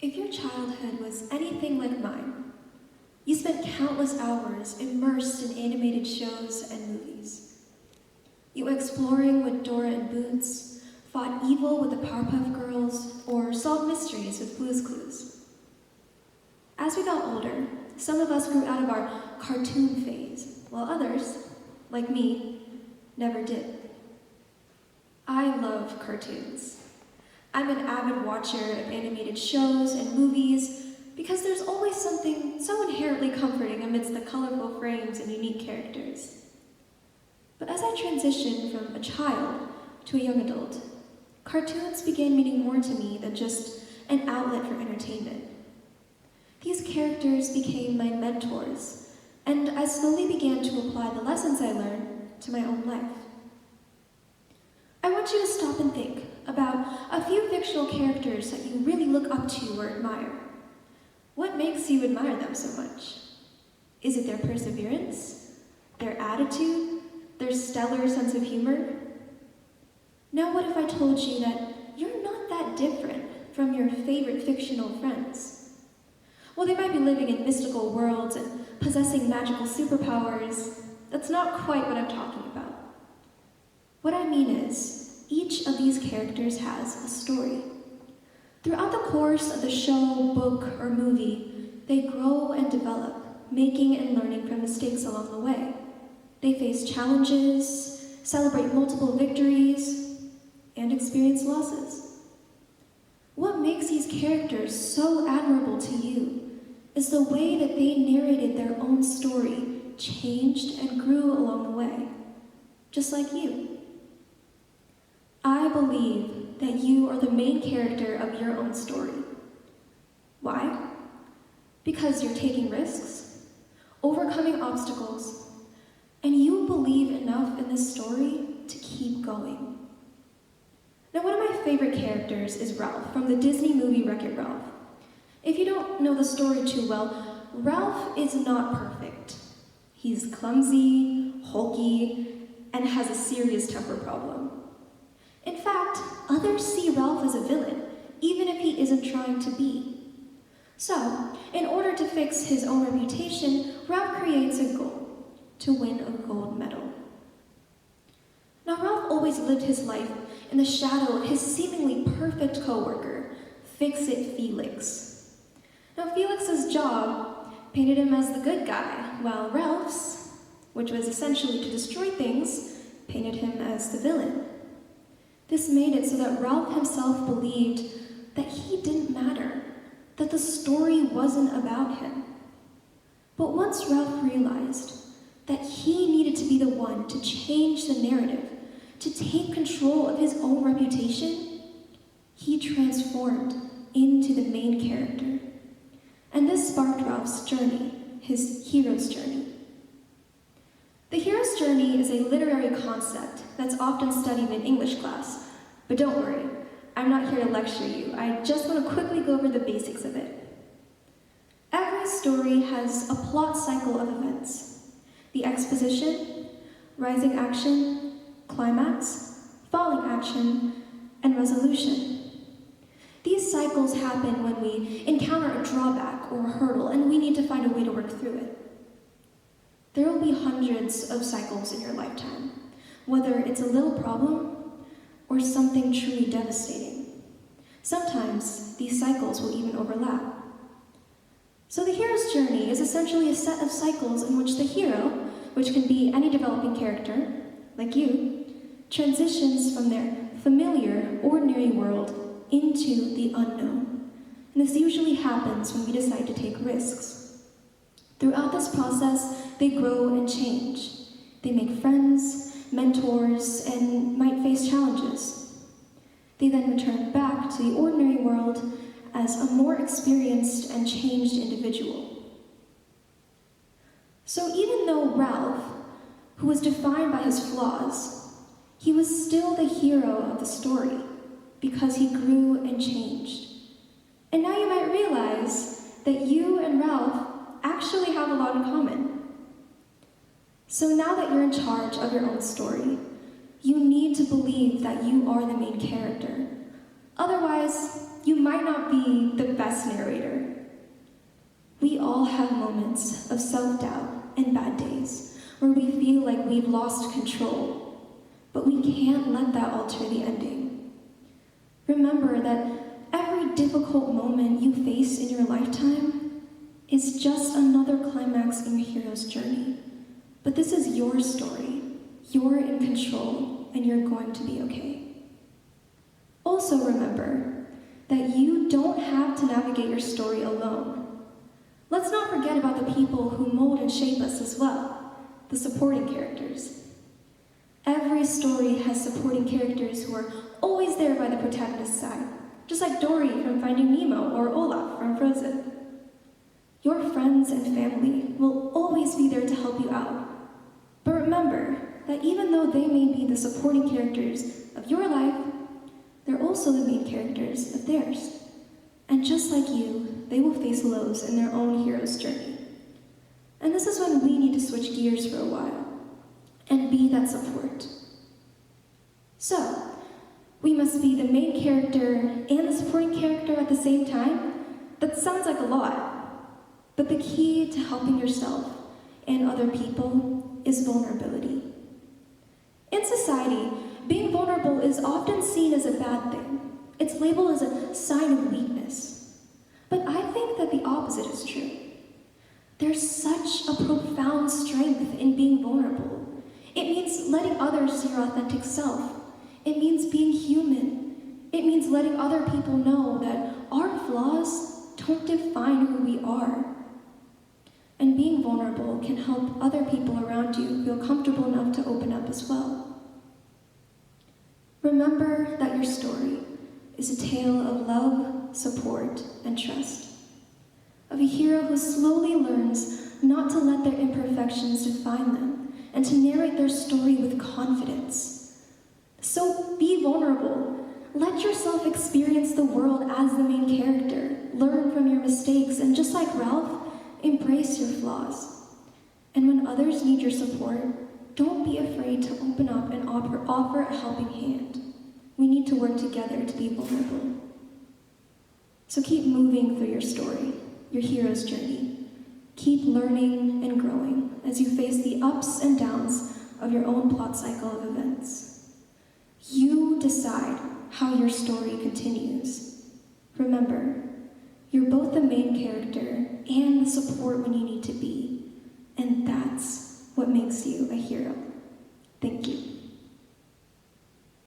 If your childhood was anything like mine, you spent countless hours immersed in animated shows and movies. You went exploring with Dora and Boots, fought evil with the Powerpuff Girls, or solved mysteries with Blue's Clues. As we got older, some of us grew out of our cartoon phase, while others, like me, never did. I love cartoons. I'm an avid watcher of animated shows and movies because there's always something so inherently comforting amidst the colorful frames and unique characters. But as I transitioned from a child to a young adult, cartoons began meaning more to me than just an outlet for entertainment. These characters became my mentors, and I slowly began to apply the lessons I learned to my own life. I want you to stop and think about a few fictional characters that you really look up to or admire. What makes you admire them so much? Is it their perseverance, their attitude, their stellar sense of humor? Now what if I told you that you're not that different from your favorite fictional friends? Well, they might be living in mystical worlds and possessing magical superpowers. That's not quite what I'm talking about. What I mean is, each of these characters has a story. Throughout the course of the show, book, or movie, they grow and develop, making and learning from mistakes along the way. They face challenges, celebrate multiple victories, and experience losses. What makes these characters so admirable to you is the way that they narrated their own story, changed and grew along the way, just like you. I believe that you are the main character of your own story. Why? Because you're taking risks, overcoming obstacles, and you believe enough in this story to keep going. Now, one of my favorite characters is Ralph from the Disney movie Wreck-It Ralph. If you don't know the story too well, Ralph is not perfect. He's clumsy, hulky, and has a serious temper problem. In fact, others see Ralph as a villain, even if he isn't trying to be. So, in order to fix his own reputation, Ralph creates a goal: to win a gold medal. Now, Ralph always lived his life in the shadow of his seemingly perfect coworker, Fix-It Felix. Now, Felix's job painted him as the good guy, while Ralph's, which was essentially to destroy things, painted him as the villain. This made it so that Ralph himself believed that he didn't matter, that the story wasn't about him. But once Ralph realized that he needed to be the one to change the narrative, to take control of his own reputation, he transformed into the main character. And this sparked Ralph's journey, his hero's journey. The hero's journey is a literary concept that's often studied in English class, but don't worry, I'm not here to lecture you. I just want to quickly go over the basics of it. Every story has a plot cycle of events: the exposition, rising action, climax, falling action, and resolution. These cycles happen when we encounter a drawback or a hurdle and we need to find a way to work through it. There will be hundreds of cycles in your lifetime, whether it's a little problem or something truly devastating. Sometimes these cycles will even overlap. So the hero's journey is essentially a set of cycles in which the hero, which can be any developing character, like you, transitions from their familiar, ordinary world into the unknown. And this usually happens when we decide to take risks. Throughout this process, they grow and change. They make friends, mentors, and might face challenges. They then return back to the ordinary world as a more experienced and changed individual. So even though Ralph, who was defined by his flaws, he was still the hero of the story because he grew and changed. And now you might realize that you and Ralph actually have a lot in common. So now that you're in charge of your own story, you need to believe that you are the main character. Otherwise, you might not be the best narrator. We all have moments of self-doubt and bad days where we feel like we've lost control, but we can't let that alter the ending. Remember that every difficult moment you face in your lifetime is just another climax in your hero's journey. But this is your story. You're in control, and you're going to be okay. Also remember that you don't have to navigate your story alone. Let's not forget about the people who mold and shape us as well, the supporting characters. Every story has supporting characters who are always there by the protagonist's side, just like Dory from Finding Nemo or Olaf from Frozen. Your friends and family will always be there to help you out. But remember that even though they may be the supporting characters of your life, they're also the main characters of theirs. And just like you, they will face lows in their own hero's journey. And this is when we need to switch gears for a while and be that support. So, we must be the main character and the supporting character at the same time? That sounds like a lot. But the key to helping yourself and other people is vulnerability. In society, being vulnerable is often seen as a bad thing. It's labeled as a sign of weakness. But I think that the opposite is true. There's such a profound strength in being vulnerable. It means letting others see your authentic self. It means being human. It means letting other people know that our flaws don't define who we are. And being vulnerable can help other people around you feel comfortable enough to open up as well. Remember that your story is a tale of love, support, and trust. Of a hero who slowly learns not to let their imperfections define them and to narrate their story with confidence. So be vulnerable. Let yourself experience the world as the main character. Learn from your mistakes, and just like Ralph, embrace your flaws. And when others need your support, don't be afraid to open up and offer a helping hand. We need to work together to be vulnerable. So keep moving through your story, your hero's journey. Keep learning and growing as you face the ups and downs of your own plot cycle of events. You decide how your story continues. Remember, you're both the main character and the support when you need to be, and that's what makes you a hero.